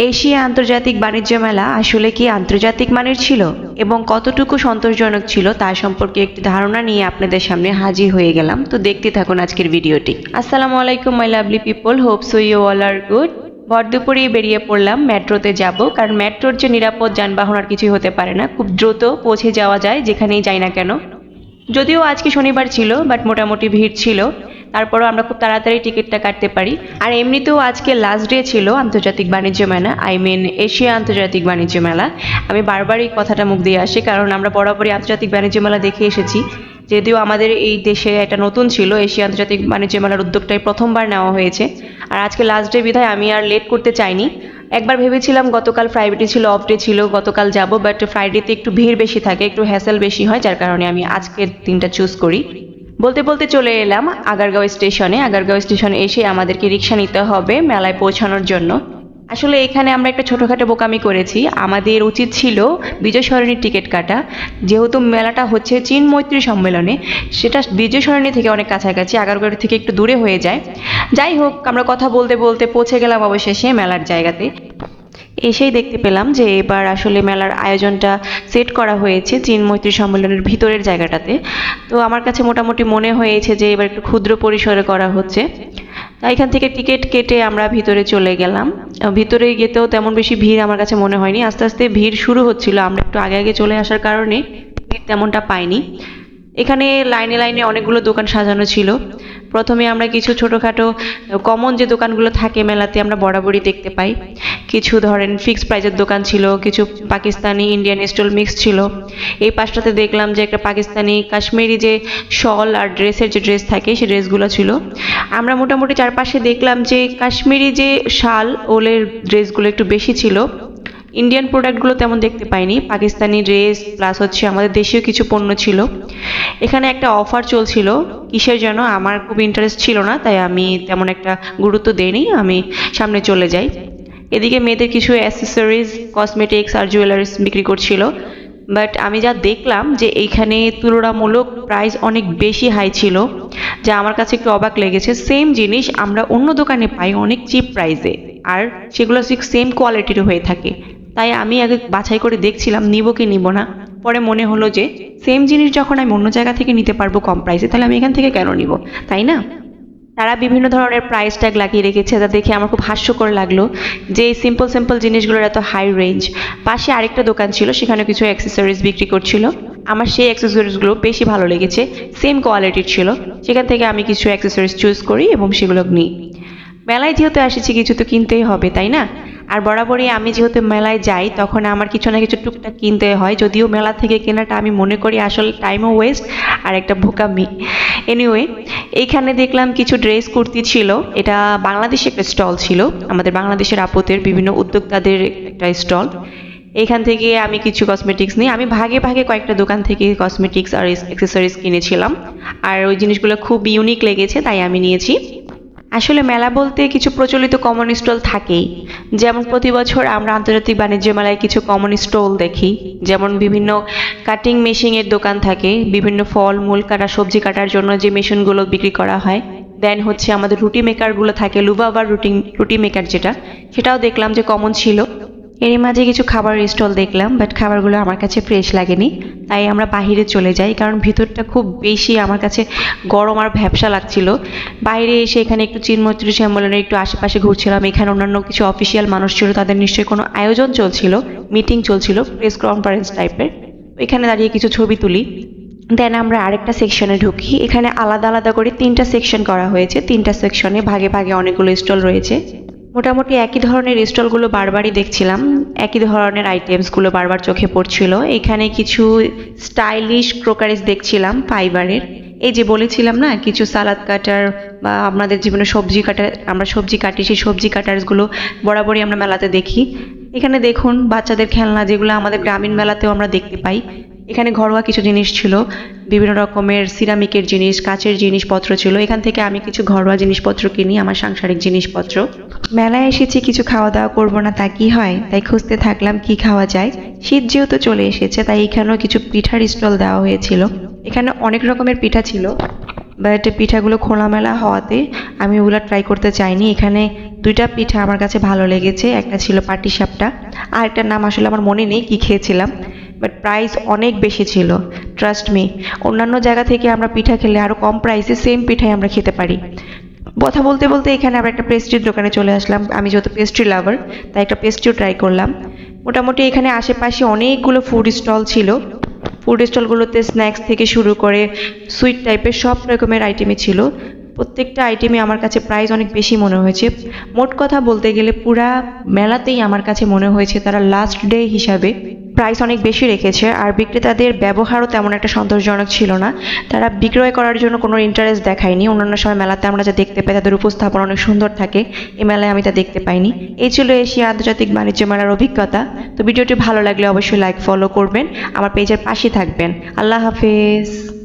Asia আন্তর্জাতিক বাণিজ্য মেলা আসলে কি আন্তর্জাতিক মানের ছিল এবং কতটুকু সন্তোষজনক ছিল তা সম্পর্কে একটি ধারণা নিয়ে আপনাদের সামনে হাজির হয়ে গেলাম। তো দেখতে থাকুন আজকের ভিডিওটি। আসসালামু আলাইকুম my lovely people, hope so you all are good. ভর দুপুরে বেরিয়ে পড়লাম মেট্রোতে যাব, কারণ মেট্রোর যে নিরাপদ যানবাহন আর কিছুই হতে পারে না, খুব দ্রুত পৌঁছে যাওয়া যায় যেখানেই যাই না কেন। যদিও আজকে শনিবার ছিল, বাট মোটামুটি ভিড় ছিল, তারপরও আমরা খুব তাড়াতাড়ি টিকিটটা কাটতে পারি। আর এমনিতেও আজকে লাস্ট ডে ছিল আন্তর্জাতিক বাণিজ্য মেলা, এশিয়া আন্তর্জাতিক বাণিজ্য মেলা। আমি বারবার এই কথাটা মুখ দিয়ে আসি, কারণ আমরা বরাবরই আন্তর্জাতিক বাণিজ্য মেলা দেখে এসেছি। যদিও আমাদের এই দেশে এটা নতুন ছিল, এশিয়া আন্তর্জাতিক বাণিজ্য মেলার উদ্যোগটাই প্রথমবার নেওয়া হয়েছে। আর আজকে লাস্ট ডে বিধায় আমি আর লেট করতে চাইনি। একবার ভেবেছিলাম গতকাল ফ্রাইডে ছিল, অফ ডে ছিল, গতকাল যাব, বাট ফ্রাইডেতে একটু ভিড় বেশি থাকে, একটু হ্যাসেল বেশি হয়, যার কারণে আমি আজকের দিনটা চুজ করি। বলতে বলতে চলে এলাম আগারগাঁও স্টেশনে। আগারগাঁও স্টেশনে এসে আমাদেরকে রিক্সা নিতে হবে মেলায় পৌঁছানোর জন্য। আসলে এখানে আমরা একটা ছোটোখাটো বোকামি করেছি। আমাদের উচিত ছিল বিজয় সরণির টিকিট কাটা, যেহেতু মেলাটা হচ্ছে চীন মৈত্রী সম্মেলনে, সেটা বিজয় সরণি থেকে অনেক কাছাকাছি, আগারগাঁও থেকে একটু দূরে হয়ে যায়। যাই হোক, আমরা কথা বলতে বলতে পৌঁছে গেলাম অবশেষে মেলার জায়গাতে। এসেই দেখতে পেলাম যে এবার আসলে মেলার আয়োজনটা সেট করা হয়েছে চীন মৈত্রী সম্মেলনের ভিতরের জায়গাটাতে। তো আমার কাছে মোটামুটি মনে হয়েছে যে এবার একটু ক্ষুদ্র পরিসরে করা হচ্ছে। তাই এখান থেকে টিকিট কেটে আমরা ভিতরে চলে গেলাম। ভিতরে গেতেও তেমন বেশি ভিড় আমার কাছে মনে হয়নি, আস্তে আস্তে ভিড় শুরু হচ্ছিল, আমরা একটু আগে আগে চলে আসার কারণে ভিড় তেমনটা পাইনি। এখানে লাইনে লাইনে অনেকগুলো দোকান সাজানো ছিল। প্রথমে আমরা কিছু ছোটোখাটো কমন যে দোকানগুলো থাকে মেলাতে আমরা বরাবরই দেখতে পাই। কিছু ধরেন ফিক্সড প্রাইজের দোকান ছিল, কিছু পাকিস্তানি ইন্ডিয়ান স্টল মিক্স ছিল। এই পাশটাতে দেখলাম যে একটা পাকিস্তানি কাশ্মীরি যে শল আর ড্রেসের যে ড্রেস থাকে সেই ড্রেসগুলো ছিল। আমরা মোটামুটি চারপাশে দেখলাম যে কাশ্মীরি যে শাল ওলের ড্রেসগুলো একটু বেশি ছিল। ইন্ডিয়ান প্রোডাক্টগুলো তেমন দেখতে পাইনি, পাকিস্তানি ড্রেস প্লাস হচ্ছে আমাদের দেশীয় কিছু পণ্য ছিল। এখানে একটা অফার চলছিল কিসের জন্য আমার খুব ইন্টারেস্ট ছিল না, তাই আমি তেমন একটা গুরুত্ব দেইনি, আমি সামনে চলে যাই। এদিকে মেয়েদের কিছু অ্যাসেসরিজ, কসমেটিক্স আর জুয়েলারিস বিক্রি করছিল। বাট আমি যা দেখলাম যে এইখানে তুলনামূলক প্রাইস অনেক বেশি হাই ছিল, যা আমার কাছে একটু অবাক লেগেছে। সেম জিনিস আমরা অন্য দোকানে পাই অনেক চিপ প্রাইসে, আর সেগুলো সেম কোয়ালিটির হয়ে থাকে। তাই আমি আগে বাছাই করে দেখছিলাম নিব কি নিব না। পরে মনে হলো যে সেম জিনিস যখন আমি অন্য জায়গা থেকে নিতে পারবো কম প্রাইসে, তাহলে আমি এখান থেকে কেন নিব, তাই না? তারা বিভিন্ন ধরনের প্রাইস ট্যাগ লাগিয়ে রেখেছে, যা দেখে আমার খুব হাস্যকর লাগলো যে এই সিম্পল সিম্পল জিনিসগুলোর এত হাই রেঞ্জ। পাশে আরেকটা দোকান ছিল, সেখানে কিছু অ্যাক্সেসরিজ বিক্রি করছিল। আমার সেই অ্যাক্সেসরিজগুলো বেশি ভালো লেগেছে, সেম কোয়ালিটির ছিল। সেখান থেকে আমি কিছু অ্যাক্সেসরিজ চুজ করি এবং সেগুলো নিই। মেলায় যেহেতু এসেছি কিছু তো কিনতেই হবে, তাই না? আর বরাবরই আমি যেহেতু মেলায় যাই তখন আমার কিছু না কিছু টুকটাক কিনতে হয়, যদিও মেলা থেকে কেনাটা আমি মনে করি আসলে টাইমও ওয়েস্ট আর একটা বোকামি। এনিওয়ে, এইখানে দেখলাম কিছু ড্রেস কুর্তি ছিল। এটা বাংলাদেশে একটা স্টল ছিল, আমাদের বাংলাদেশের আপুদের বিভিন্ন উদ্যোক্তাদের একটা স্টল। এখান থেকে আমি কিছু কসমেটিক্স নিই, আমি ভাগে ভাগে কয়েকটা দোকান থেকে কসমেটিক্স আর অ্যাক্সেসরিজ কিনেছিলাম, আর ওই জিনিসগুলো খুব ইউনিক লেগেছে তাই আমি নিয়েছি। আসলে মেলা বলতে কিছু প্রচলিত কমন স্টল থাকেই, যেমন প্রতি বছর আমরা আন্তর্জাতিক বাণিজ্য মেলায় কিছু কমন স্টল দেখি, যেমন বিভিন্ন কাটিং মেশিনের দোকান থাকে, বিভিন্ন ফল মূল কাটা সবজি কাটার জন্য যে মেশিনগুলো বিক্রি করা হয়। দেন হচ্ছে আমাদের রুটি মেকারগুলো থাকে, লুবাবার রুটি মেকার যেটা, সেটাও দেখলাম যে কমন ছিল। এরই মাঝে কিছু খাবার স্টল দেখলাম, বাট খাবারগুলো আমার কাছে ফ্রেশ লাগেনি, তাই আমরা বাহিরে চলে যাই, কারণ ভিতরটা খুব বেশি আমার কাছে গরম আর ভ্যাপসা লাগছিল। বাইরে এসে এখানে একটু চীন মৈত্রী সম্মেলনের একটু আশেপাশে ঘুরছিলাম। এখানে অন্যান্য কিছু অফিসিয়াল মানুষ ছিল, তাদের নিশ্চয়ই কোনো আয়োজন চলছিল, মিটিং চলছিল, প্রেস কনফারেন্স টাইপের। এখানে দাঁড়িয়ে কিছু ছবি তুলি। দেন আমরা আরেকটা সেকশনে ঢুকি। এখানে আলাদা আলাদা করে 3টা সেকশন করা হয়েছে, 3টা সেকশনে ভাগে ভাগে অনেকগুলো স্টল রয়েছে। মোটামুটি একই ধরনের স্টলগুলো বারবারই দেখছিলাম, একই ধরনের আইটেমসগুলো বারবার চোখে পড়ছিল। এখানে কিছু স্টাইলিশ ক্রোকারিজ দেখছিলাম ফাইবারের। এই যে বলেছিলাম না, কিছু সালাদ কাটার বা আমাদের জীবনে সবজি কাটার, আমরা সবজি কাটি, সেই সবজি কাটারগুলো বরাবরই আমরা মেলাতে দেখি। এখানে দেখুন বাচ্চাদের খেলনা, যেগুলো আমাদের গ্রামীণ মেলাতেও আমরা দেখতে পাই। এখানে ঘরোয়া কিছু জিনিস ছিল, বিভিন্ন রকমের সিরামিকের জিনিস, কাচের জিনিসপত্র ছিল। এখান থেকে আমি কিছু ঘরোয়া জিনিসপত্র কিনি, আমার সাংসারিক জিনিসপত্র। মেলায় এসেছি, কিছু খাওয়া দাওয়া করবো না তা কি হয়, তাই খুঁজতে থাকলাম কি খাওয়া যায়। শীত যেহেতু চলে এসেছে তাই এখানেও কিছু পিঠার স্টল দেওয়া হয়েছিল। এখানে অনেক রকমের পিঠা ছিল, বাট পিঠাগুলো খোলামেলা হওয়াতে আমি ওগুলো ট্রাই করতে চাইনি। এখানে দুইটা পিঠা আমার কাছে ভালো লেগেছে, একটা ছিল পাটিসাপটা, আর একটার নাম আসলে আমার মনে নেই কি খেয়েছিলাম, বাট প্রাইস অনেক বেশি ছিল। ট্রাস্ট মি, অন্যান্য জায়গা থেকে আমরা পিঠা খেলে আরও কম প্রাইসে সেম পিঠাই আমরা খেতে পারি। কথা বলতে বলতে এখানে আবার একটা পেস্ট্রির দোকানে চলে আসলাম। আমি যেহেতু পেস্ট্রি লাভার, তাই একটা পেস্ট্রিও ট্রাই করলাম। মোটামুটি এখানে আশেপাশে অনেকগুলো ফুড স্টল ছিল। ফুড স্টলগুলোতে স্ন্যাক্স থেকে শুরু করে সুইট টাইপের সব রকমের আইটেমই ছিল। প্রত্যেকটা আইটেমই আমার কাছে প্রাইস অনেক বেশি মনে হয়েছে। মোট কথা বলতে গেলে পুরা মেলাতেই আমার কাছে মনে হয়েছে তারা লাস্ট ডে হিসাবে প্রাইস অনেক বেশি রেখেছে, আর বিক্রেতাদের ব্যবহারও তেমন একটা সন্তোষজনক ছিল না। তারা বিক্রয় করার জন্য কোনো ইন্টারেস্ট দেখায়নি। অন্যান্য সময় মেলাতে আমরা যা দেখতে পাই তাদের উপস্থাপনা অনেক সুন্দর থাকে, এই মেলায় আমি তা দেখতে পাইনি। এই ছিল এশিয়া আন্তর্জাতিক বাণিজ্য মেলার অভিজ্ঞতা। তো ভিডিওটি ভালো লাগলে অবশ্যই লাইক ফলো করবেন, আমার পেজের পাশে থাকবেন। আল্লাহ হাফেজ।